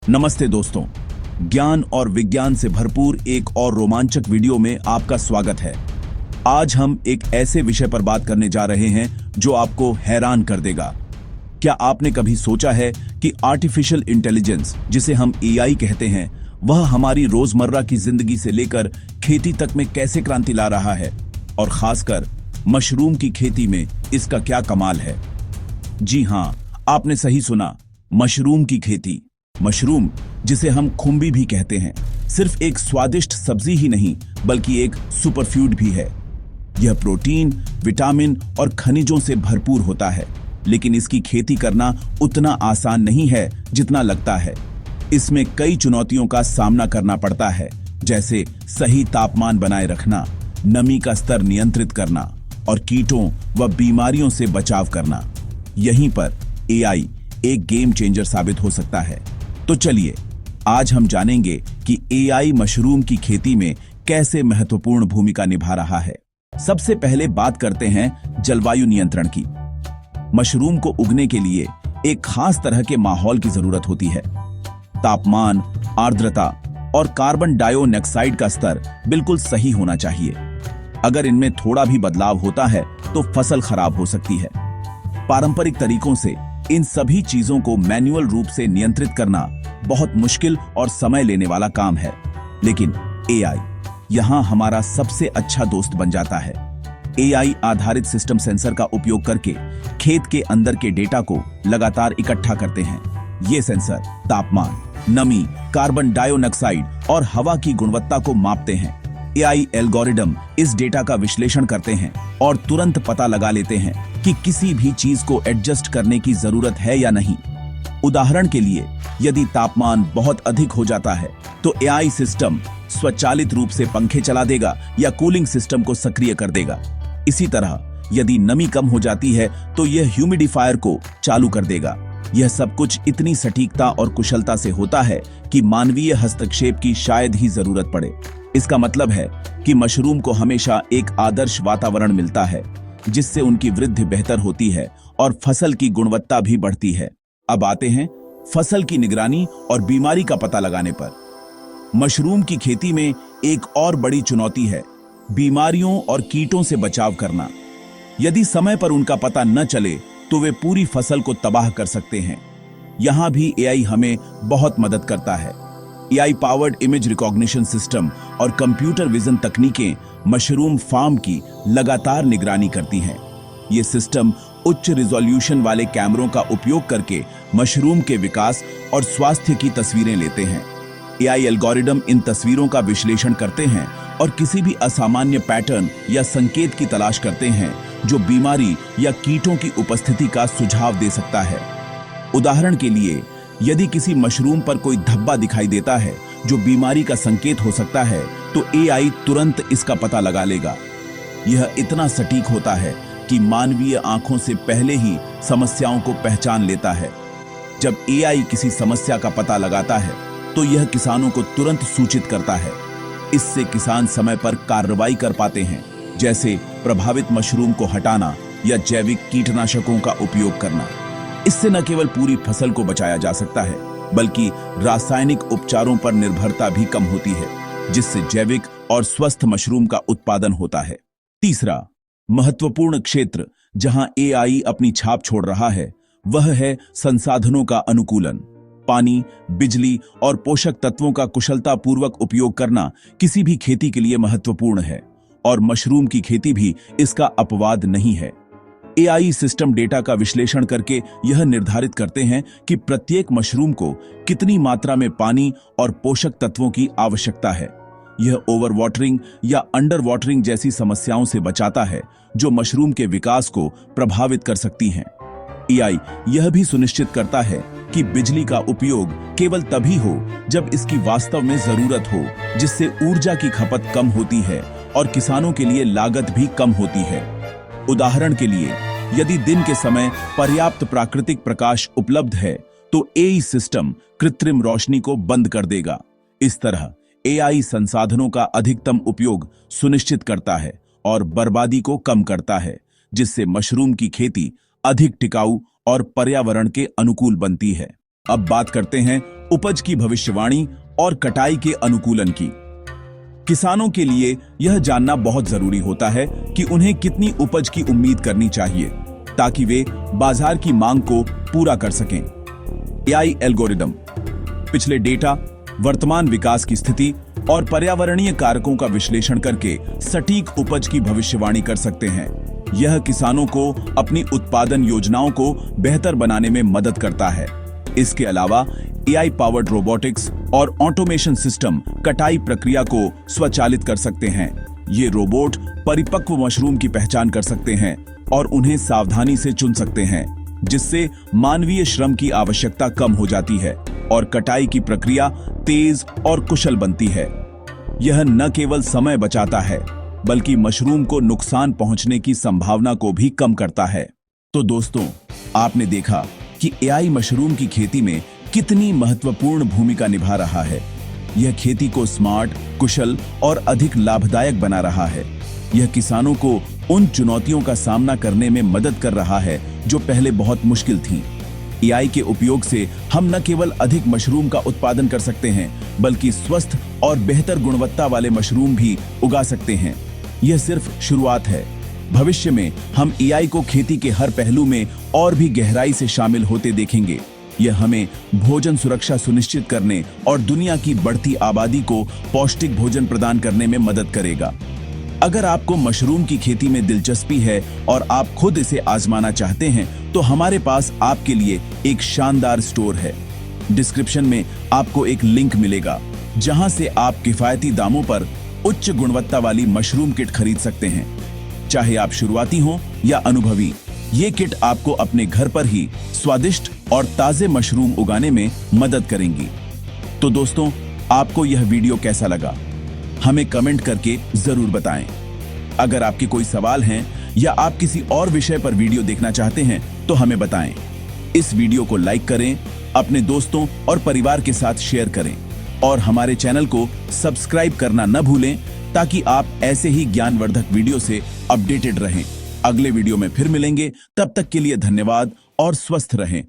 नमस्ते दोस्तों, ज्ञान और विज्ञान से भरपूर एक और रोमांचक वीडियो में आपका स्वागत है। आज हम एक ऐसे विषय पर बात करने जा रहे हैं जो आपको हैरान कर देगा। क्या आपने कभी सोचा है कि आर्टिफिशियल इंटेलिजेंस, जिसे हम एआई कहते हैं, वह हमारी रोजमर्रा की जिंदगी से लेकर खेती तक में कैसे क्रांति ला रहा है, और खासकर मशरूम की खेती में इसका क्या कमाल है। जी हां, आपने सही सुना, मशरूम की खेती। मशरूम, जिसे हम खुम्बी भी कहते हैं, सिर्फ एक स्वादिष्ट सब्जी ही नहीं बल्कि एक सुपरफूड भी है। यह प्रोटीन, विटामिन और खनिजों से भरपूर होता है, लेकिन इसकी खेती करना उतना आसान नहीं है जितना लगता है। इसमें कई चुनौतियों का सामना करना पड़ता है, जैसे सही तापमान बनाए रखना, नमी का स्तर नियंत्रित करना और कीटों व बीमारियों से बचाव करना। यहीं पर एआई एक गेम चेंजर साबित हो सकता है। तो चलिए, आज हम जानेंगे कि एआई मशरूम की खेती में कैसे महत्वपूर्ण भूमिका निभा रहा है। सबसे पहले बात करते हैं जलवायु नियंत्रण की। मशरूम को उगने के लिए एक खास तरह के माहौल की जरूरत होती है। तापमान, आर्द्रता और कार्बन डाइऑक्साइड का स्तर बिल्कुल सही होना चाहिए। अगर इनमें थोड़ा भी बदलाव होता है तो फसल खराब हो सकती है। पारंपरिक तरीकों से इन सभी चीजों को मैन्युअल रूप से नियंत्रित करना बहुत मुश्किल और समय लेने वाला काम है, लेकिन एआई यहां हमारा सबसे अच्छा दोस्त बन जाता है। एआई आधारित सिस्टम सेंसर का उपयोग करके खेत के अंदर के डेटा को लगातार इकट्ठा करते हैं। ये सेंसर तापमान, नमी, कार्बन डाइऑक्साइड और हवा की गुणवत्ता को मापते हैं। एआई एल्गोरिदम इस डेटा का विश्लेषण करते हैं और तुरंत पता लगा लेते हैं कि किसी भी चीज को एडजस्ट करने की जरूरत है या नहीं। उदाहरण के लिए, यदि तापमान बहुत अधिक हो जाता है तो एआई सिस्टम स्वचालित रूप से पंखे चला देगा या कूलिंग सिस्टम को सक्रिय कर देगा। इसी तरह यदि नमी कम हो जाती है तो यह ह्यूमिडिफायर को चालू कर देगा। यह सब कुछ इतनी सटीकता और कुशलता से होता है कि मानवीय हस्तक्षेप की शायद ही जरूरत पड़े। इसका मतलब है कि मशरूम को हमेशा एक आदर्श वातावरण मिलता है, जिससे उनकी वृद्धि बेहतर होती है और फसल की गुणवत्ता भी बढ़ती है। अब आते हैं फसल की निगरानी और बीमारी का पता लगाने पर। मशरूम की खेती में एक और बड़ी चुनौती है बीमारियों और कीटों से बचाव करना। यदि समय पर उनका पता न चले तो वे पूरी फसल को तबाह कर सकते हैं। यहां भी एआई हमें बहुत मदद करता है। AI powered image recognition system और कंप्यूटर विजन तकनीकें मशरूम फार्म की लगातार निगरानी करती हैं। ये सिस्टम उच्च रिजोल्यूशन वाले कैमरों का उपयोग करके मशरूम के विकास और स्वास्थ्य की तस्वीरें लेते हैं। एआई एल्गोरिदम इन तस्वीरों का विश्लेषण करते हैं और किसी भी असामान्य पैटर्न या संकेत की तलाश करते हैं जो बीमारी या कीटों की उपस्थिति का सुझाव दे सकता है। उदाहरण के लिए, यदि किसी मशरूम पर कोई धब्बा दिखाई देता है जो बीमारी का संकेत हो सकता है, तो एआई तुरंत इसका पता लगा लेगा। यह इतना सटीक होता है कि मानवीय आंखों से पहले ही समस्याओं को पहचान लेता है। जब एआई किसी समस्या का पता लगाता है तो यह किसानों को तुरंत सूचित करता है। इससे किसान समय पर कार्रवाई कर पाते हैं, जैसे प्रभावित मशरूम को हटाना या जैविक कीटनाशकों का उपयोग करना। इससे न केवल पूरी फसल को बचाया जा सकता है, बल्कि रासायनिक उपचारों पर निर्भरता भी कम होती है, जिससे जैविक और स्वस्थ मशरूम का उत्पादन होता है। तीसरा महत्वपूर्ण क्षेत्र जहां एआई अपनी छाप छोड़ रहा है, वह है संसाधनों का अनुकूलन। पानी, बिजली और पोषक तत्वों का कुशलतापूर्वक उपयोग करना किसी भी खेती के लिए महत्वपूर्ण है, और मशरूम की खेती भी इसका अपवाद नहीं है। एआई सिस्टम डेटा का विश्लेषण करके यह निर्धारित करते हैं कि प्रत्येक मशरूम को कितनी मात्रा में पानी और पोषक तत्वों की आवश्यकता है। यह ओवर वाटरिंग या अंडर वाटरिंग जैसी समस्याओं से बचाता है, जो मशरूम के विकास को प्रभावित कर सकती हैं। एआई यह भी सुनिश्चित करता है कि बिजली का उपयोग केवल तभी हो जब इसकी वास्तव में जरूरत हो, जिससे ऊर्जा की खपत कम होती है और किसानों के लिए लागत भी कम होती है। उदाहरण के लिए, यदि दिन के समय पर्याप्त प्राकृतिक प्रकाश उपलब्ध है तो एआई सिस्टम कृत्रिम रोशनी को बंद कर देगा। इस तरह एआई संसाधनों का अधिकतम उपयोग सुनिश्चित करता है और बर्बादी को कम करता है, जिससे मशरूम की खेती अधिक टिकाऊ और पर्यावरण के अनुकूल बनती है। अब बात करते हैं उपज की भविष्यवाणी और कटाई के अनुकूलन की। किसानों के लिए यह जानना बहुत जरूरी होता है कि उन्हें कितनी उपज की उम्मीद करनी चाहिए ताकि वे बाजार की मांग को पूरा कर सकें। एआई एल्गोरिदम पिछले डेटा, वर्तमान विकास की स्थिति और पर्यावरणीय कारकों का विश्लेषण करके सटीक उपज की भविष्यवाणी कर सकते हैं। यह किसानों को अपनी उत्पादन योजनाओं को बेहतर बनाने में मदद करता है। इसके अलावा एआई पावर्ड रोबोटिक्स और ऑटोमेशन सिस्टम कटाई प्रक्रिया को स्वचालित कर सकते हैं। ये रोबोट परिपक्व मशरूम की पहचान कर सकते हैं और उन्हें सावधानी से चुन सकते हैं, जिससे मानवीय श्रम की आवश्यकता कम हो जाती है और कटाई की प्रक्रिया तेज और कुशल बनती है। यह न केवल समय बचाता है बल्कि मशरूम को नुकसान पहुंचने की संभावना को भी कम करता है। तो दोस्तों, आपने देखा कि एआई मशरूम की खेती में कितनी महत्वपूर्ण भूमिका निभा रहा है। यह खेती को स्मार्ट, कुशल और अधिक लाभदायक बना रहा है। यह किसानों को उन चुनौतियों का सामना करने में मदद कर रहा है जो पहले बहुत मुश्किल थीं। एआई के उपयोग से हम न केवल अधिक मशरूम का उत्पादन कर सकते हैं बल्कि स्वस्थ और बेहतर गुणवत्ता वाले मशरूम भी उगा सकते हैं। यह सिर्फ शुरुआत है। भविष्य में हम एआई को खेती के हर पहलू में और भी गहराई से शामिल होते देखेंगे। यह हमें भोजन सुरक्षा सुनिश्चित करने और दुनिया की बढ़ती आबादी को पौष्टिक भोजन प्रदान करने में मदद करेगा। अगर आपको मशरूम की खेती में दिलचस्पी है और आप खुद इसे आजमाना चाहते हैं तो हमारे पास आपके लिए एक शानदार स्टोर है। डिस्क्रिप्शन में आपको एक लिंक मिलेगा जहां से आप किफायती दामों पर उच्च गुणवत्ता वाली मशरूम किट खरीद सकते हैं। चाहे आप शुरुआती हो या अनुभवी, ये किट आपको अपने घर पर ही स्वादिष्ट और ताजे मशरूम उगाने में मदद करेंगी। तो दोस्तों, आपको यह वीडियो कैसा लगा हमें कमेंट करके जरूर बताएं। अगर आपके कोई सवाल हैं या आप किसी और विषय पर वीडियो देखना चाहते हैं तो हमें बताएं। इस वीडियो को लाइक करें, अपने दोस्तों और परिवार के साथ शेयर करें और हमारे चैनल को सब्सक्राइब करना न भूलें ताकि आप ऐसे ही ज्ञानवर्धक वीडियो से अपडेटेड रहें। अगले वीडियो में फिर मिलेंगे, तब तक के लिए धन्यवाद और स्वस्थ रहें।